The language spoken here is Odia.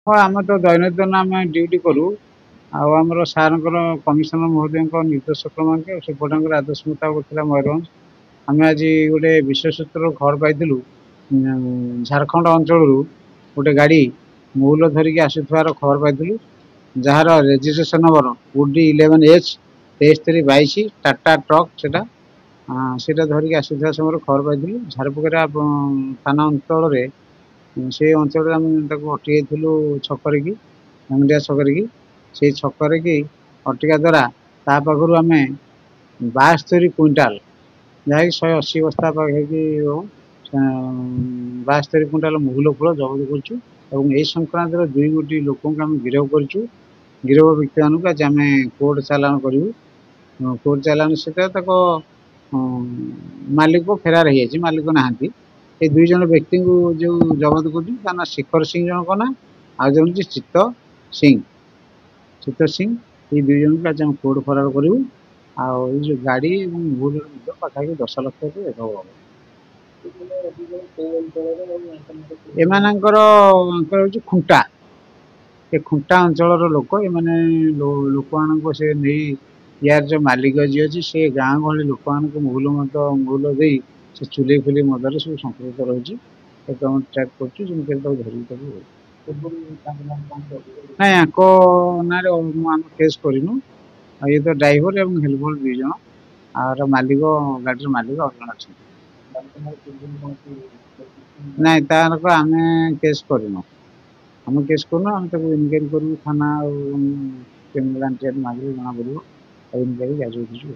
ହଁ ଆମେ ତ ଦୈନନ୍ଦିନ ଆମେ ଡ୍ୟୁଟି କରୁ ଆଉ ଆମର ସାର୍ଙ୍କର କମିଶନର ମହୋଦୟଙ୍କ ନିର୍ଦ୍ଦେଶ କ୍ରମେ ସେପଟଙ୍କର ଆଦେଶ ମୁତାବକ ଥିଲା ମୟୂରଭଞ୍ଜ। ଆମେ ଆଜି ଗୋଟେ ବିଶ୍ୱସୂତ୍ର ଖବର ପାଇଥିଲୁ ଝାଡ଼ଖଣ୍ଡ ଅଞ୍ଚଳରୁ ଗୋଟେ ଗାଡ଼ି ମହୁଲ ଧରିକି ଆସୁଥିବାର ଖବର ପାଇଥିଲୁ, ଯାହାର registration number UD11H 2322 Tata truck ସେଇଟା ଧରିକି ଆସୁଥିବା ସମୟରେ ଖବର ପାଇଥିଲୁ। ଝାରପୋଖରୀ ଥାନା ଅଞ୍ଚଳରେ ସେ ଅଞ୍ଚଳରେ ଆମେ ତାକୁ ଅଟକେଇଥିଲୁ ଛକରେ କି ମୁଣ୍ଡିଆ ଛକରେ କି ସେଇ ଛକରେ କି ଅଟିକା ଦ୍ୱାରା ତା ପାଖରୁ ଆମେ 72 କୁଇଣ୍ଟାଲ ଯାହାକି 180 ବସ୍ତା ପାଖାପାଖି ହବ 72 କୁଇଣ୍ଟାଲ ମହୁଲ ଫୁଲ ଜବତ କରୁଛୁ ଏବଂ ଏହି ସଂକ୍ରାନ୍ତରେ 2 ଗୋଟି ଲୋକଙ୍କୁ ଆମେ ଗିରଫ କରିଛୁ। ଗିରଫ ବ୍ୟକ୍ତିମାନଙ୍କୁ ଆଜି ଆମେ କୋର୍ଟ ଚାଲାଣ କରିବୁ। କୋର୍ଟ ଚାଲାଣ ସେଟା ତାଙ୍କ ମାଲିକ ଫେରାର ହେଇଯାଇଛି, ମାଲିକ ନାହାନ୍ତି। এই 2 ଜଣ ବ୍ୟକ୍ତିଙ୍କୁ ଯୋଉ ଜବତ କରୁଛୁ ତା ନାଁ ଶିଖର ସିଂ ଜଣଙ୍କ ନାଁ, ଆଉ ଜଣେ ହେଉଛି ଚିତ୍ତ ସିଂ। ଏଇ 2 ଜଣଙ୍କୁ ଆଜି ଆମେ କୋର୍ଟ ଫରାର କରିବୁ। ଆଉ ଏଇ ଯୋଉ ଗାଡ଼ି ଏବଂ ମହୁଲର ମୂଲ୍ୟ ପାଖାପାଖି 10 ଲକ୍ଷ ହବ। ଏମାନଙ୍କର ହେଉଛି ଖୁଣ୍ଟା, ଏ ଖୁଣ୍ଟା ଅଞ୍ଚଳର ଲୋକ। ଏମାନେ ଲୋକମାନଙ୍କୁ ସେ ନେଇ ୟାର ଯୋଉ ମାଲିକ ଯିଏ ଅଛି ସେ ଗାଁ ଗହଳି ଲୋକମାନଙ୍କୁ ମହୁଲ ଦେଇ ସେ ଚୁଲେଇ ଫୁଲେଇ ମଦରେ ସବୁ ସମ୍ପୃକ୍ତ ରହିଛି। ତାକୁ ଆମେ ଟ୍ରାକ୍ କରୁଛୁ, ଯେମିତି ତାକୁ ଧରିକି ତାକୁ ନାଇଁ ଆଙ୍କ ନାଁରେ ଆମେ କେସ୍ କରିନୁ। ଆଉ ଇଏ ତ ଡ୍ରାଇଭର ଏବଂ ହେଲ୍ପର 2 ଜଣ, ଆଉ ମାଲିକ ଗାଡ଼ିର ମାଲିକ ଆଉ ଜଣେ ଅଛନ୍ତି। ନାଇଁ ତାର ଆମେ କେସ୍ କରିନୁ। ଆମେ କେସ୍ କରୁନୁ, ଆମେ ତାକୁ ଇନକ୍ୱାରି କରିବୁ ଥାନା ଆଉ କ୍ରିମିନାଲ ମାଗିଲେ ଜଣା ପଡ଼ିବ ଆଉ ଇନକ୍ୱାରି ଜାରି ରଖିଛୁ।